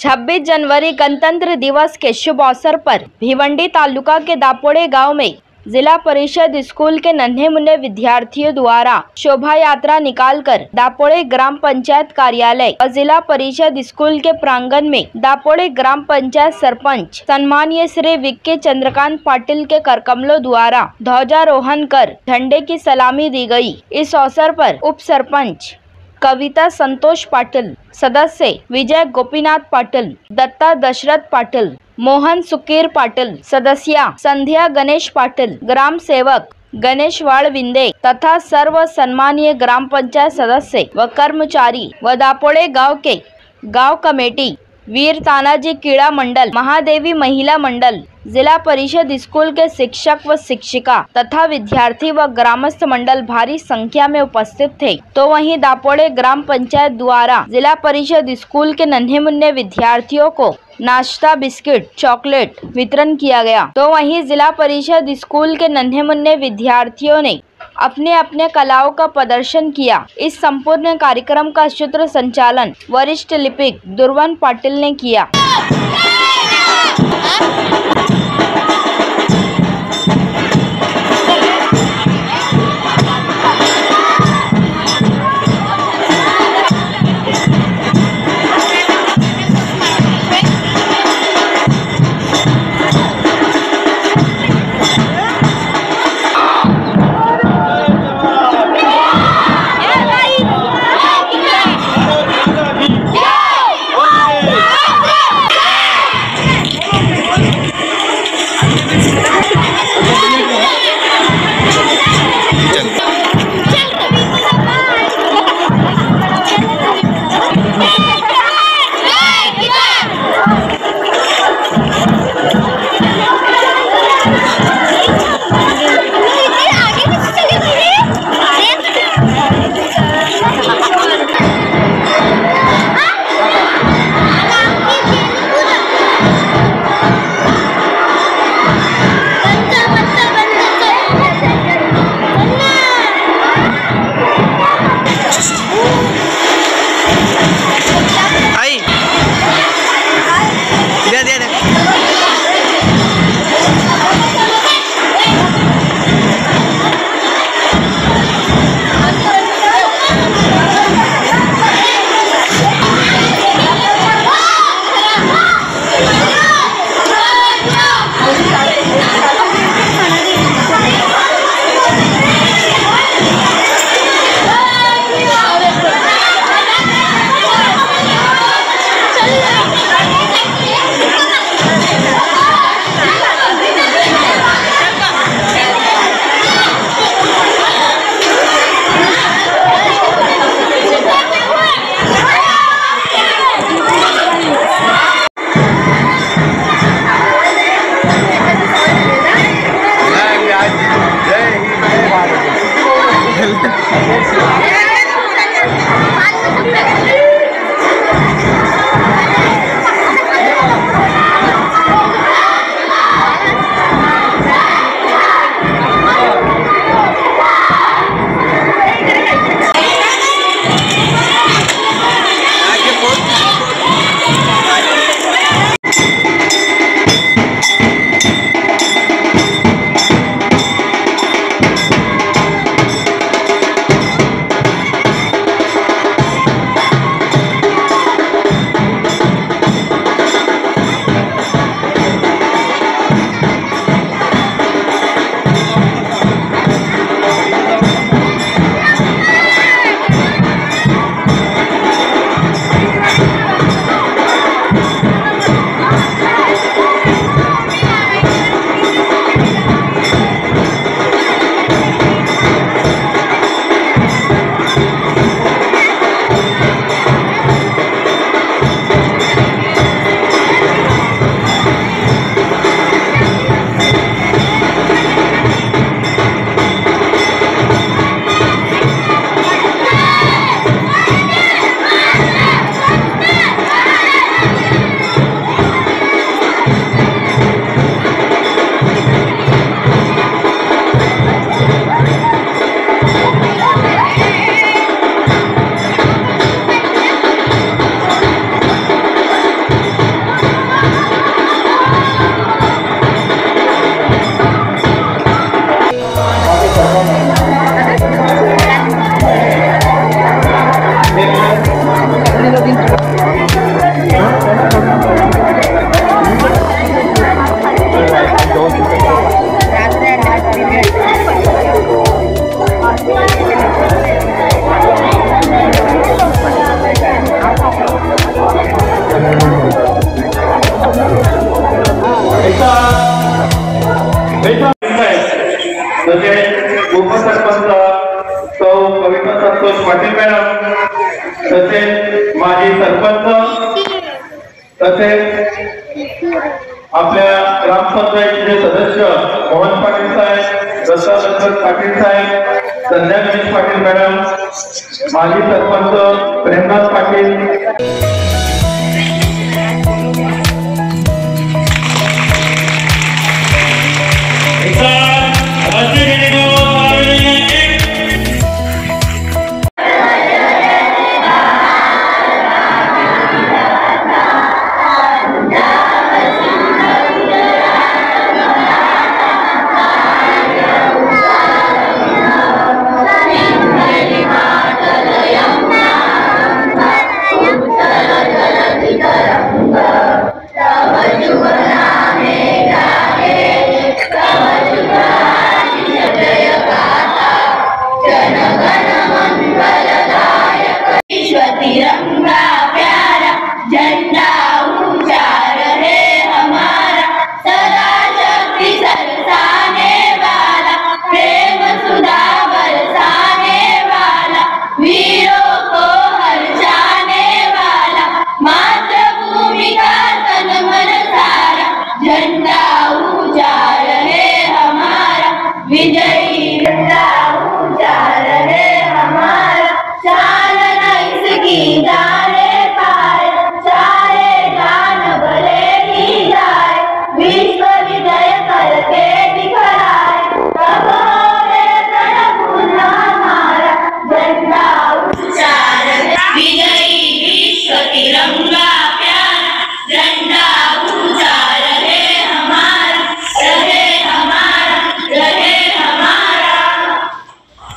26 January गणतंत्र दिवस के शुभ अवसर पर भिवंडी तालुका के दापोड़े गांव में जिला परिषद स्कूल के नन्हे मुन्ने विद्यार्थियों द्वारा शोभा यात्रा निकालकर दापोड़े ग्राम पंचायत कार्यालय और जिला परिषद स्कूल के प्रांगण में दापोड़े ग्राम पंचायत सरपंच सम्मानीय श्री विक्की चंद्रकांत पाटिल के करकमलों द्वारा ध्वजारोहण कर झंडे की सलामी दी गई। इस अवसर पर उप सरपंच कविता संतोष पाटिल, सदस्य विजय गोपीनाथ पाटिल, दत्ता दशरथ पाटिल, मोहन सुकीर पाटिल, सदस्या संध्या गणेश पाटिल, ग्राम सेवक गणेश वाळविंदे तथा सर्व सम्मानीय ग्राम पंचायत सदस्य व कर्मचारी व दापोड़े गांव के गांव कमेटी, वीर तानाजी क्रीड़ा मंडल, महादेवी महिला मंडल, जिला परिषद स्कूल के शिक्षक व शिक्षिका तथा विद्यार्थी व ग्रामस्थ मंडल भारी संख्या में उपस्थित थे। तो वहीं दापोड़े ग्राम पंचायत द्वारा जिला परिषद स्कूल के नन्हे मुन्ने विद्यार्थियों को नाश्ता, बिस्किट, चॉकलेट वितरण किया गया। तो वहीं जिला परिषद स्कूल के नन्हे मुन्ने विद्यार्थियों ने अपने अपने कलाओं का प्रदर्शन किया। इस संपूर्ण कार्यक्रम का सूत्र संचालन वरिष्ठ लिपिक दुर्वन पाटिल ने किया। उपसरपंच सौ कविता संतोष पाटील मॅडम, तसेच माजी सरपंच, तसेच आपल्या ग्रामपंचायतीचे सदस्य मोहन पाटील साहेब, दत्तात्रय पाटील साहेब, संध्या गणेश पाटील मॅडम, माजी सरपंच प्रेमनाथ पाटील।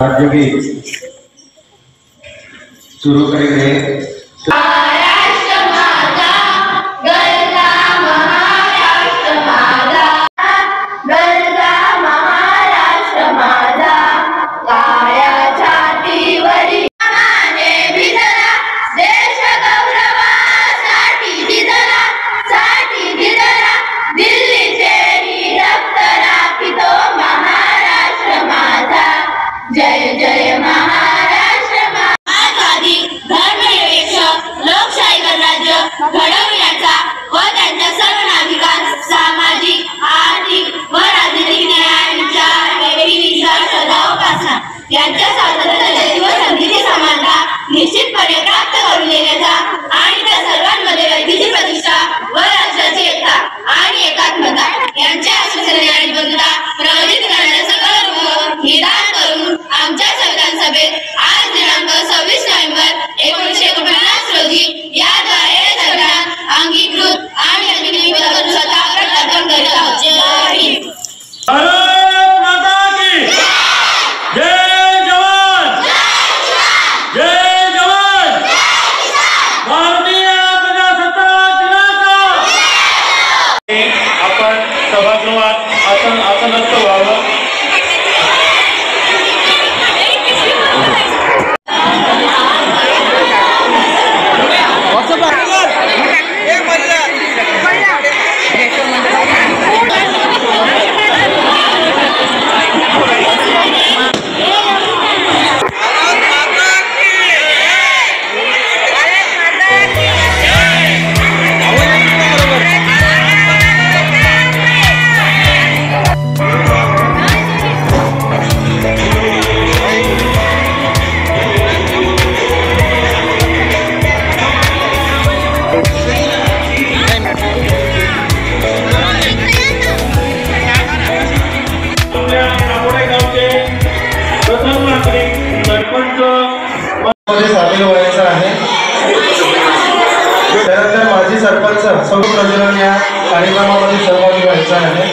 राज्यगीत शुरू करेंगे। घडवण्याचा व त्यांच्या सर्व नागरिकांस सामाजिक, आर्थिक व राजनैतिक न्यायाच्या सदाउपासना यांच्या स्वातंत्र्य व संधीची समानता निश्चितपणे प्राप्त करून देण्याचा आणि त्या सर्वांमध्ये व्यक्तीची प्रतिष्ठा व राष्ट्राची एकता आणि एकात्मता यांच्या आश्वासने आणि बंधुता प्रवृत्त करण्याचा संकल्प निदान करून आमच्या संविधान सभेत आज दिनांक 26 नोव्हेंबर 1949 रोजी याद्वारे अंगीकृत आणि अंगीकृत करून स्वतः प्रकटन करीत आहोत। जय हिंद। भारत माता की जय जवान जय जवान। भारतीय प्रजासत्ताक दिनाचा आपण सभागृहात आसनस्थ व्हावं। त्यानंतर माजी सरपंच सौ प्रज्वलन या कार्यक्रमामध्ये सहभागी व्हायचा आहे।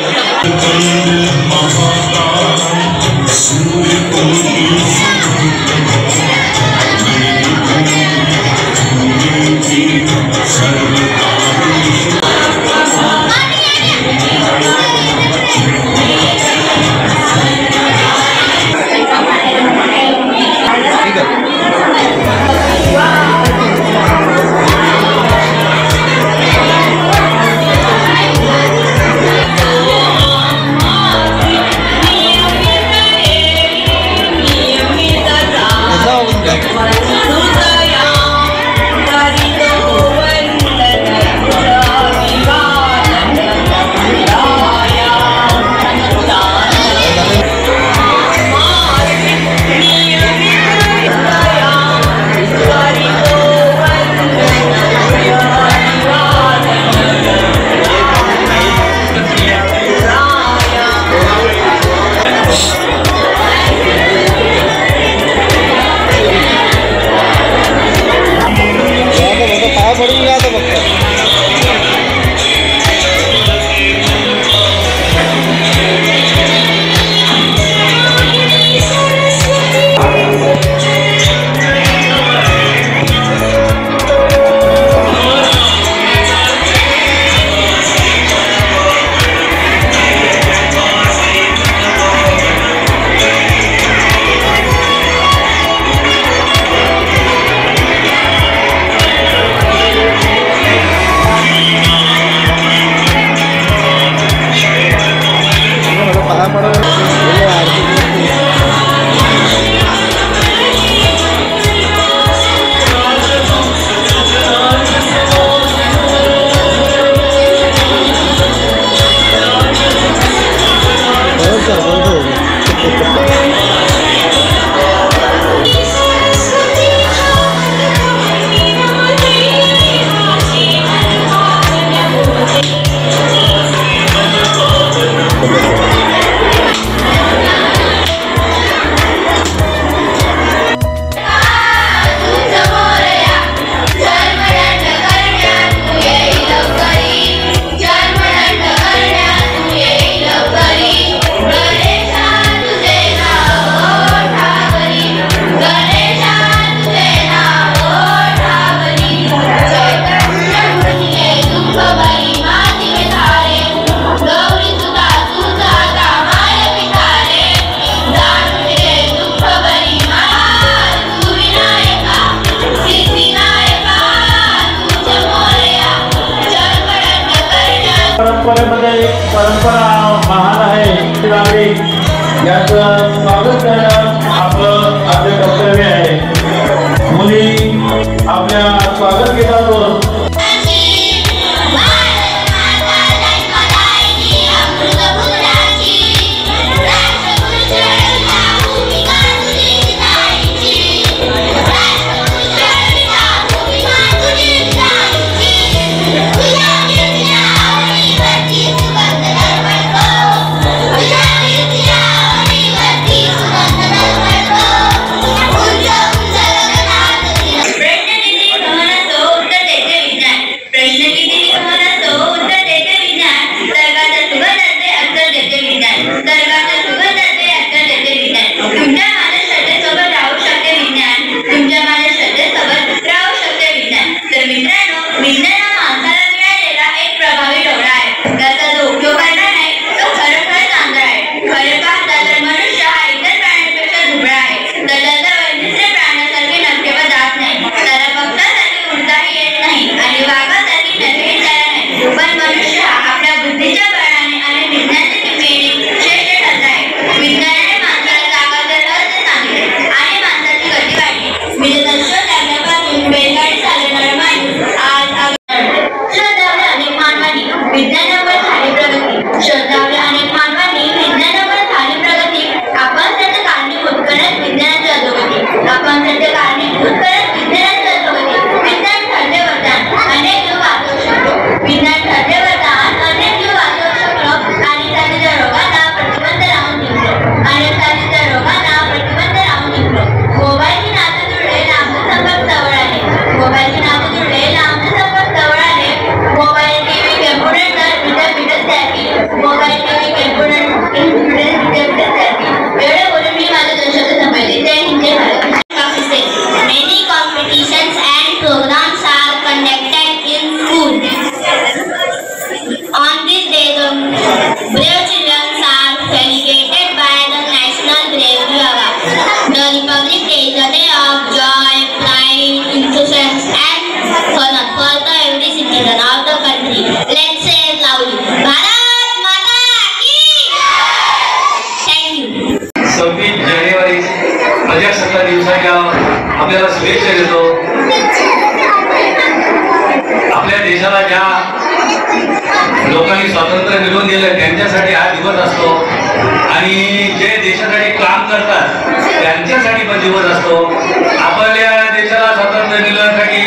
याचं स्वागत करणं आपलं आपले कर्तव्य आहे। मुली आपल्या स्वागत गीतातून आपल्याला शुभेच्छा देतो। आपल्या देशाला ज्या लोकांनी स्वातंत्र्य मिळवून दिलं त्यांच्यासाठी हा दिवस असतो आणि जे देशासाठी काम करतात त्यांच्यासाठी पण दिवस असतो। आपल्या देशाला स्वातंत्र्य मिळवण्यासाठी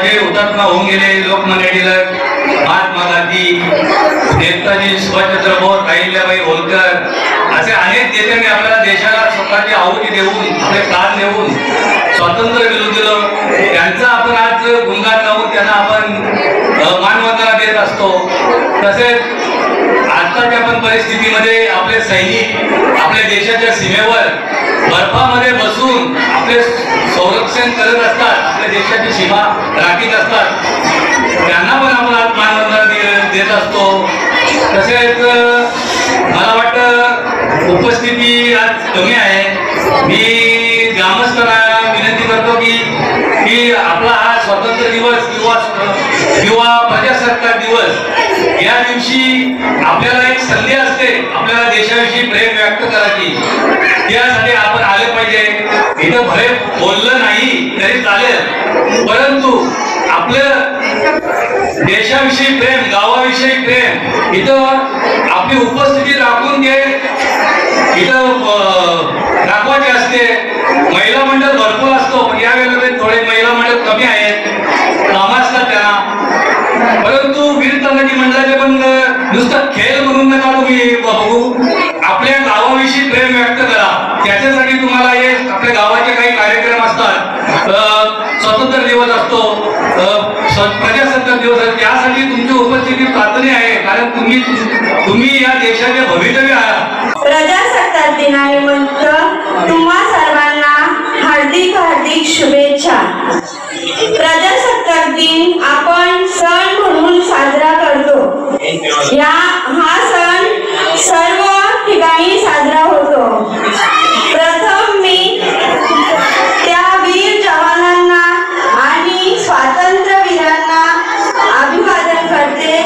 जे हुतात्मा होऊन गेले लोकमान्य टिळक, महात्मा गांधी, नेताजी सुभाषचंद्र बोस, अहिल्याबाई होळकर असे अनेक नेत्यांनी आपल्या देशाला स्वतःची आहुती देऊन आपले प्राण देऊन स्वातंत्र्य मिळवून दिलं। त्यांचा आपण आज गुणगान गाऊन त्यांना आपण मानवंदना देत असतो। तसेच आजच्या पण परिस्थितीमध्ये आपले सैनिक आपल्या देशाच्या सीमेवर बर्फामध्ये बसून आपले संरक्षण करत असतात, आपल्या देशाची सीमा राखीत असतात, त्यांना पण आपण आज मानवंदना देत असतो। तसेच मला वाटतं उपस्थिती आज कमी आहे। मी ग्रामस्थांना विनंती करतो की आपला हा स्वातंत्र्य दिवस किंवा प्रजासत्ताक दिवस या दिवशी आपल्याला एक संधी असते आपल्याला देशाविषयी प्रेम व्यक्त करायची, त्यासाठी आपण आले पाहिजे। इथं भले बोललं नाही तरी चालेल, परंतु आपलं देशाविषयी प्रेम, गावाविषयी प्रेम इथं आपली उपस्थिती राखून ते इथं दाखवायचे असते। महिला मंडळ भरपूर असतो, पण यावेळेला थोडे महिला मंडळ कमी आहेत, काम असतात त्यांना, परंतु वीर तलाठी मंडळाचे पण नुसतं खेळ म्हणून नका तुम्ही बघू, आपल्या गावाविषयी प्रेम व्यक्त करा। त्याच्यासाठी तुम्हाला हे आपल्या गावाचे काही कार्यक्रम असतात, स्वातंत्र्य दिवस असतो, प्रजासत्ताक दिवस असतो, त्यासाठी तुमची उपस्थिती प्रार्थनीय आहे, कारण तुम्ही या देशाचे भवितव्य आहात। प्रजासत्ताक दिनानिमित्त तुम्हा सर्वांना हार्दिक हार्दिक शुभेच्छा। प्रजासत्ताक दिन आपण सण म्हणून साजरा करतो। हा सण सर्व ठिकाणी साजरा होतो। प्रथम मी त्या वीर जवानांना आणि स्वातंत्र्यवीरांना अभिवादन करते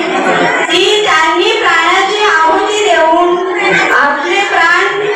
की त्यांनी प्राणाची आहुती देऊन आपले प्राण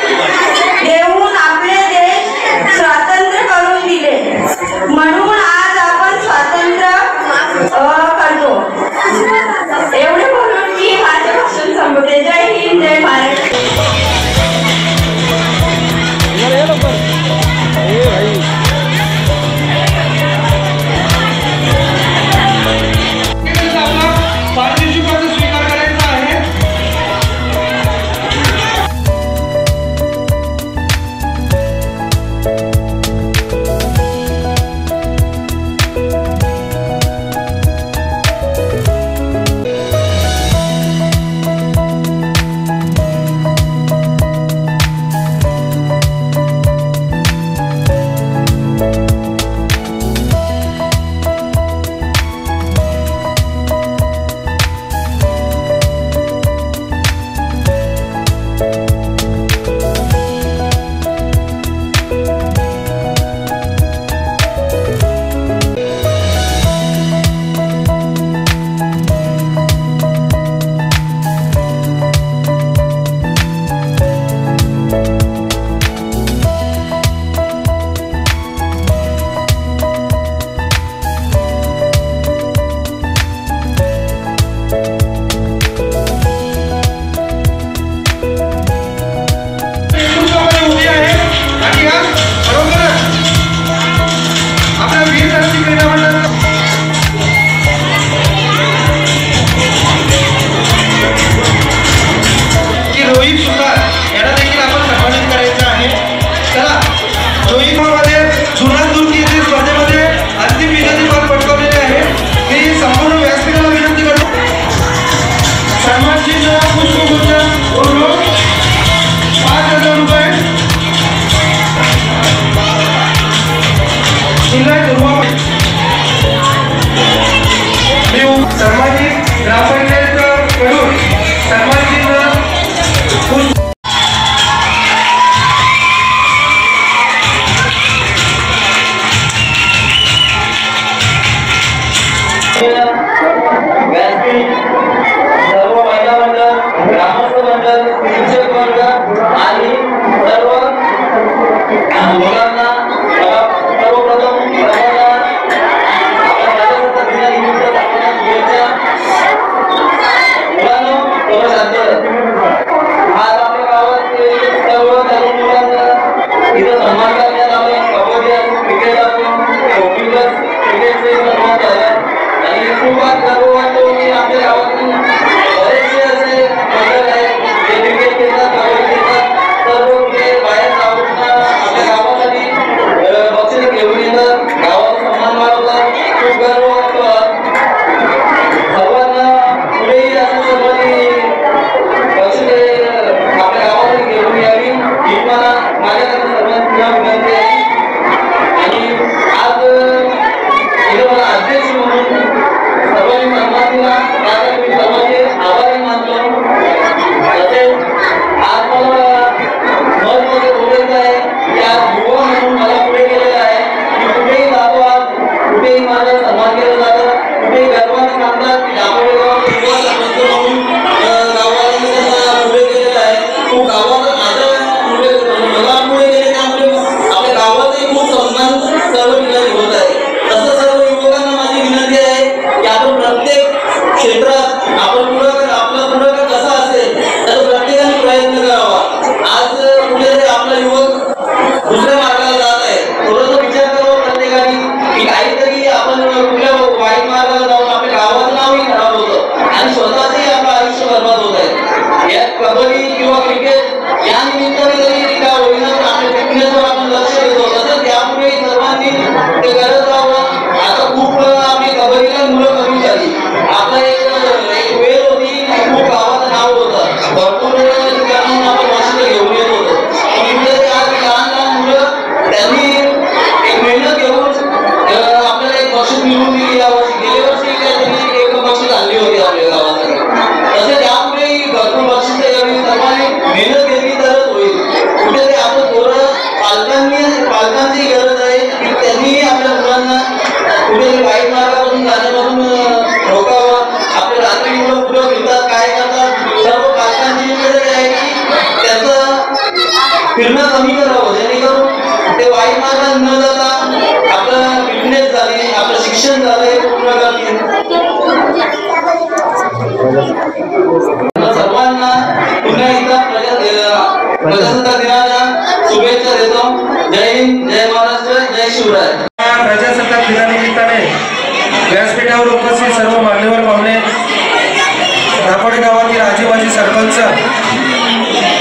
सन्मान करण्यात आला. कबड्डी असो, क्रिकेट असो, हॉकीवर क्रिकेटचे सन्मान झाला आणि खूप आज गर्व वाटतो की आपल्या गावातून बरेचसे असे मंडळ आहेत जे क्रिकेट खेळतात, कबड्डी खेळतात, सर्व ते बाहेर जाऊन आपल्या गावासाठी बक्षीस घेऊन येतात, गावाचा सन्मान वाढवतात. खूप गर्व वाटतो. सर्वांना पुढेही असं सर्वांनी बक्षिसे आपल्या गावासाठी घेऊन यावी ही मला माझ्याकडे सर्वांना विनंती आहे. आणि आज इथं मला अध्यक्ष म्हणून सर्वांनी सन्मान दिला त्यासाठी मी सर्वांचे आभारी मानतो. तसेच आज मला महत्त्वाचं बोलायचं आहे की आज युवा म्हणून मला पुढे गेलेलं आहे. मी कुठेही जातो, आज कुठेही माझा सन्मान केला जातो, कुठेही गर्वाने सांगतात की दापोडे गावात युवा सरपंच म्हणून गावाला पुढे गेलेलं आहे. तो गावाला मला पुढे गेले त्यामुळे आपल्या गावातही खूप सन्मान सर्व ठिकाणी होत आहे. तसं सर्व युवकांना माझी विनंती आहे की आपण प्रत्येक क्षेत्रात आपण आपला पुढाकार कसा असेल त्याचा प्रत्येकाने प्रयत्न करावा. आज कुठेतरी आपला युवक दुसऱ्या मार्गाला जात आहे. थोडंसं विचार करावा प्रत्येकाने की काहीतरी आपण कुठल्या वाईट मार्गाला जाऊन आपल्या गावाचं नावही खराब होतं आणि स्वतःचंही आपलं आयुष्य बर्बाद होत आहे. या कबड्डी किंवा क्रिकेट या निमित्ताने जरी का होईना आपल्या फिटनेसवर आपण लक्ष देतो तसं त्यामुळे सर्वांनी ते करत राहावं. आता खूप आपली कबड्डीला मुलं कमी झाली. आपला एक वेळ होती खूप गावाचं नाव होतं, भरपूर ठिकाणाहून आपण बक्षिसं घेऊन येत होतो. पण आज लहान लहान मुलं त्यांनी एक मेहनत घेऊन आपल्याला एक बक्षीस मिळवून दिली. यावर्षी गेल्या वर्षी त्यांनी एक बक्षीस आणली होती आपल्या गावासाठी. तसे त्यामुळे भरपूर बक्षिसं यावी. सर्वांनी मेहनत घेतली तरच होईल. कुठेतरी आपण थोडं पालकांची गरज आहे की त्यांनी आपल्या मुलांना कुठेतरी वाईट मार्गापासून जाण्यापासून रोखावं. आपले रात्री मुलं कुठं फिरतात, काय करतात, सर्व पालकांची जिम्मेदारी आहे की त्याचं फिरणं कमी करावं जेणेकरून ते वाईट मार्गात न जाता आपलं फिटनेस झाली, आपलं शिक्षण झालं हे पूर्ण करतील. सर्वांना पुन्हा एकदा प्रजासत्ताक दिनाच्या शुभेच्छा देतो. जय हिंद, जय महाराष्ट्र, जय शिवराय. प्रजासत्ताक दिनानिमित्ताने व्यासपीठावर उपस्थित सर्व मान्यवर पाहुणे, दापोडे गावातील आजी माजी सरपंच,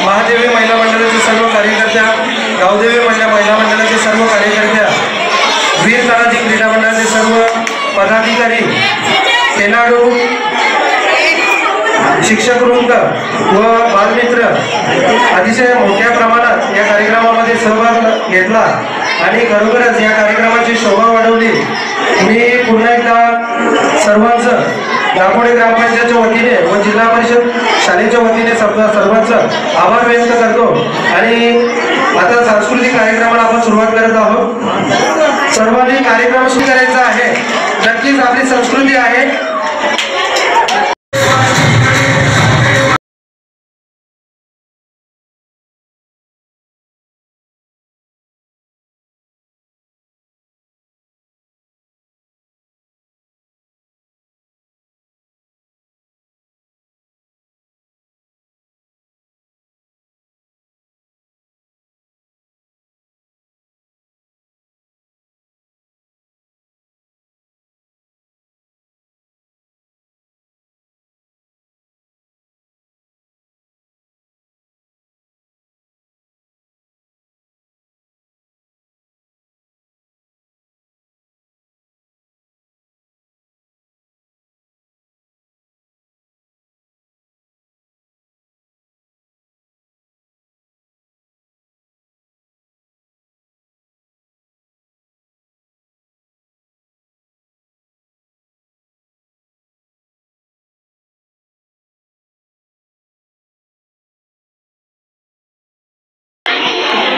महादेवी महिला मंडळाचे सर्व कार्यकर्त्या, गावदेवी महिला मंडळाचे सर्व कार्यकर्त्या, वीर तानाजी क्रीडा मंडळाचे सर्व पदाधिकारी, खेळाडू, शिक्षक वृंद व बालमित्र अतिशय मोठ्या प्रमाणात या कार्यक्रमामध्ये सहभाग घेतला आणि खरोखरच या कार्यक्रमाची शोभा वाढवली. मी पुन्हा एकदा सर्वांचं दापोडे ग्रामपंचायतच्या वतीने व जिल्हा परिषद शाळेच्या वतीने सर्वांचं आभार व्यक्त करतो. आणि आता सांस्कृतिक कार्यक्रमाला आपण सुरुवात करत आहोत. सर्वांनी कार्यक्रम सुरू करायचा आहे. नक्कीच आपली संस्कृती आहे.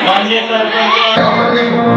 माननीय सरपंच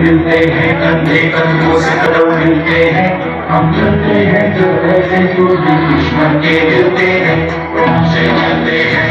मिलते हैं कंधे कंधों से कदम मिलते हैं, हम चलते हैं जो ऐसे तो दुश्मन के मिलते हैं, हमसे चलते हैं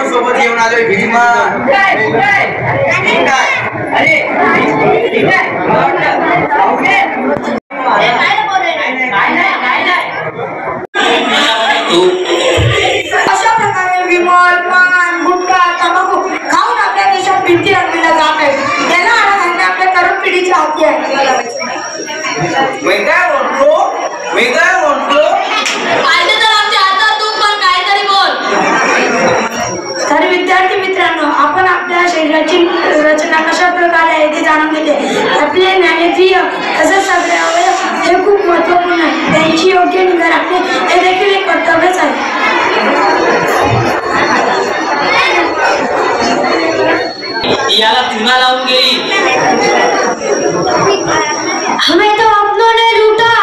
सोबत येऊन आलोय भीमा अशा प्रकारे विमल पान गुटखा तंबाखू खाऊन आपल्या देशात भिंती रंगविल्या जात आहे. त्याला आळा घालणे आपल्या तरुण पिढीच्या हाती आहे. मी काय म्हणतो फायदे तर आमच्या हातात, तू पण काहीतरी बोल. तर विद्यार्थी मित्रांनो, आपण आपल्या शरीराची रचना कशा प्रकारे आहे ते जाणून घेतले. आपले ज्ञानेंद्रिय तसेच सगळे अवयव हे खूप महत्त्वपूर्ण आहे. त्यांची योग्य निगा राखणे हे देखील एक कर्तव्यच आहे. याला चुना लावून गेली. हमें तो अपनों ने लूटा,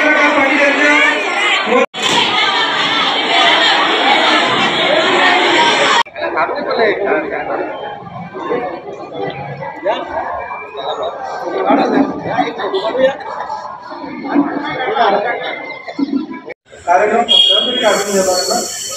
नका पाणी त्यांच्या कार्यक्रम काढून घेतात ना.